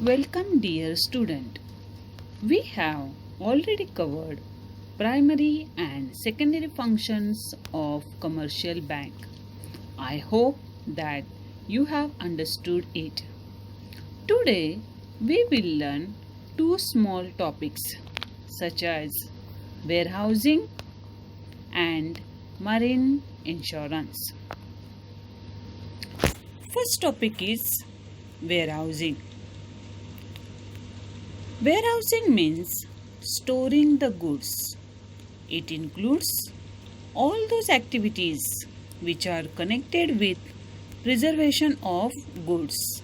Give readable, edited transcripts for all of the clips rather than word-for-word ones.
Welcome, dear student. We have already covered primary and secondary functions of commercial bank. I hope that you have understood it. Today we will learn two small topics such as warehousing and marine insurance. First topic is warehousing. Warehousing means storing the goods. It includes all those activities which are connected with preservation of goods.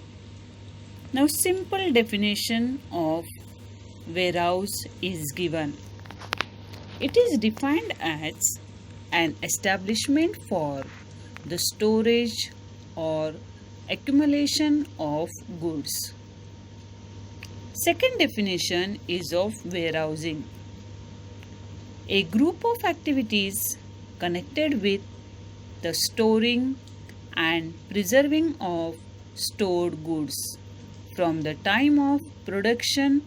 Now, simple definition of warehouse is given. It is defined as an establishment for the storage or accumulation of goods. Second definition is of warehousing. A group of activities connected with the storing and preserving of stored goods from the time of production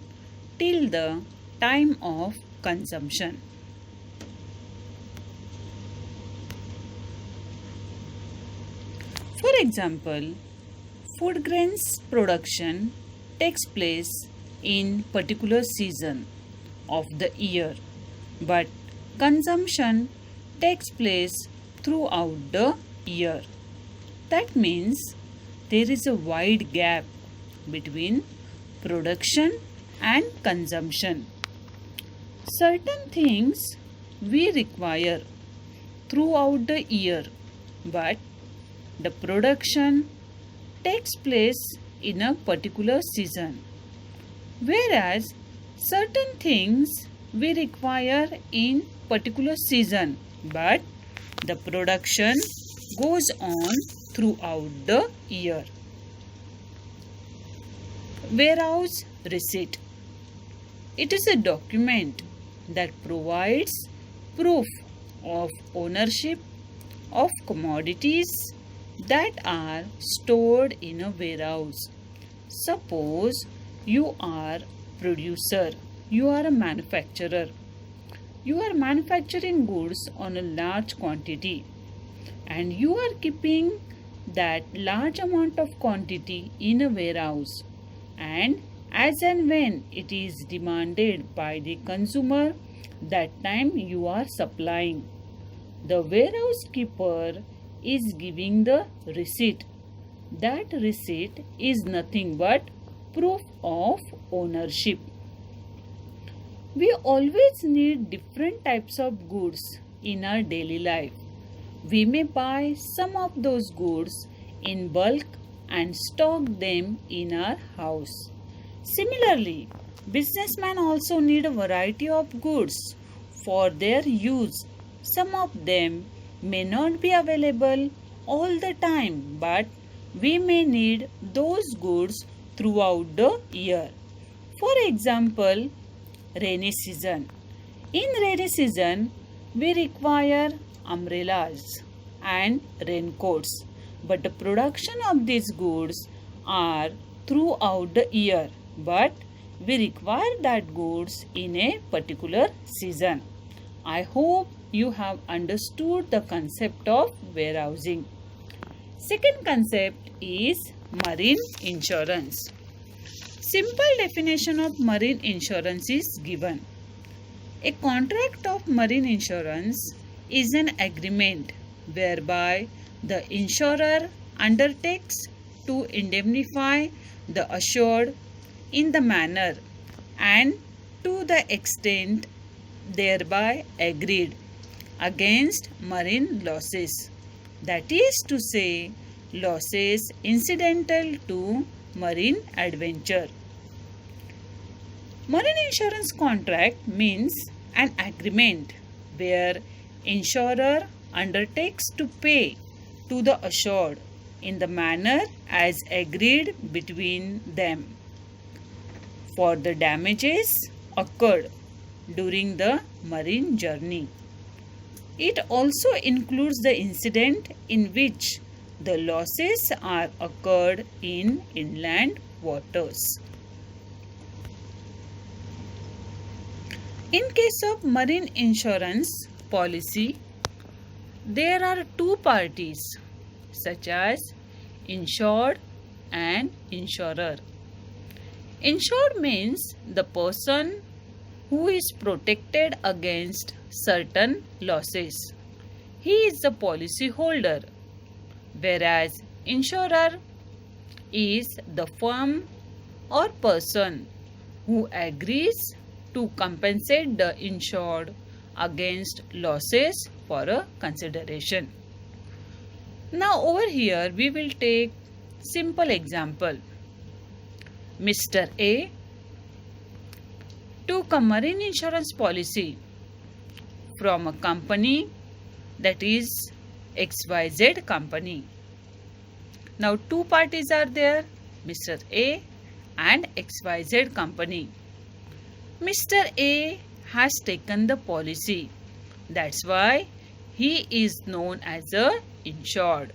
till the time of consumption. For example, food grains production takes place in particular season of the year, but consumption takes place throughout the year. That means there is a wide gap between production and consumption. Certain things we require throughout the year, but the production takes place in a particular season, whereas certain things we require in particular season, but the production goes on throughout the year. Warehouse receipt. It is a document that provides proof of ownership of commodities that are stored in a warehouse. Suppose you are producer, you are a manufacturer. You are manufacturing goods on a large quantity and you are keeping that large amount of quantity in a warehouse, and as and when it is demanded by the consumer, that time you are supplying. The warehouse keeper is giving the receipt. That receipt is nothing but proof of ownership. We always need different types of goods in our daily life. We may buy some of those goods in bulk and stock them in our house. Similarly, businessmen also need a variety of goods for their use. Some of them may not be available all the time, but we may need those goods throughout the year. For example, rainy season. In rainy season, we require umbrellas and raincoats, but the production of these goods are throughout the year, but we require that goods in a particular season. I hope you have understood the concept of warehousing. Second concept is marine insurance. Simple definition of marine insurance is given. A contract of marine insurance is an agreement whereby the insurer undertakes to indemnify the assured in the manner and to the extent thereby agreed against marine losses, that is to say, losses incidental to marine adventure. Marine insurance contract means an agreement where insurer undertakes to pay to the assured in the manner as agreed between them for the damages occurred during the marine journey. It also includes the incident in which the losses are occurred in inland waters. In case of marine insurance policy, there are two parties such as insured and insurer. Insured means the person who is protected against certain losses. He is the policy holder, whereas insurer is the firm or person who agrees to compensate the insured against losses for a consideration. Now over here we will take simple example. Mr. A took a marine insurance policy from a company, that is XYZ company. Now two parties are there, Mr. A and XYZ company. Mr. A has taken the policy. That's why he is known as a insured.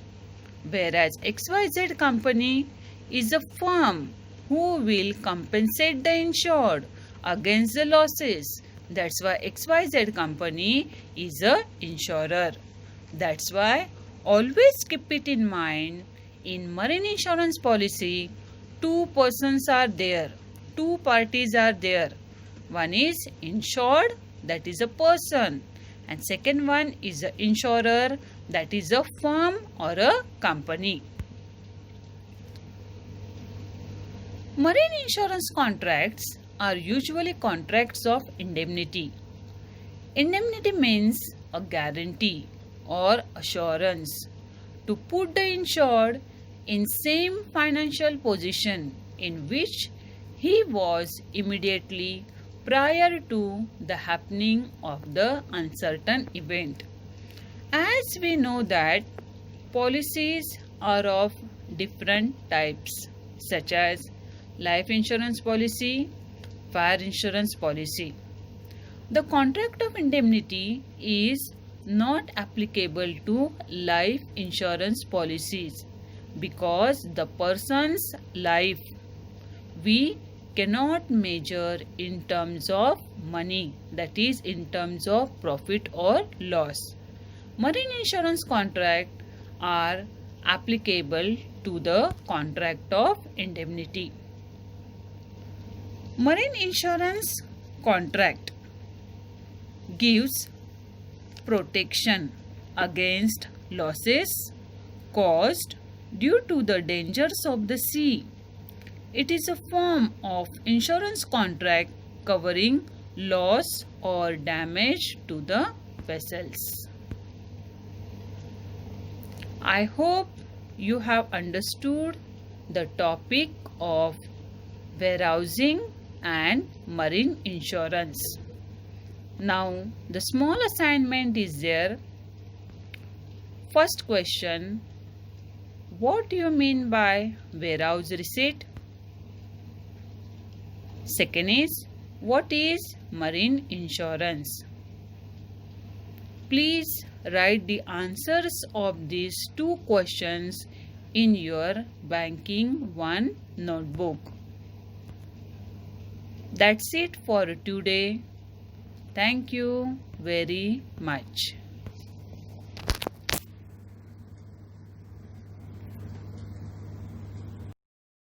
Whereas XYZ company is a firm who will compensate the insured against the losses. That's why XYZ company is a insurer. That's why always keep it in mind, in marine insurance policy, two persons are there, two parties are there. One is insured, that is a person, and second one is an insurer, that is a firm or a company. Marine insurance contracts are usually contracts of indemnity. Indemnity means a guarantee or assurance to put the insured in same financial position in which he was immediately prior to the happening of the uncertain event. As we know that policies are of different types such as life insurance policy, fire insurance policy. The contract of indemnity is not applicable to life insurance policies because the person's life we cannot measure in terms of money, that is in terms of profit or loss. Marine insurance contract are applicable to the contract of indemnity. Marine insurance contract gives protection against losses caused due to the dangers of the sea. It is a form of insurance contract covering loss or damage to the vessels. I hope you have understood the topic of warehousing and marine insurance. Now the small assignment is there. First question: what do you mean by warehouse receipt? Second is, what is marine insurance? Please write the answers of these two questions in your Banking 1 notebook. That's it for today. Thank you very much.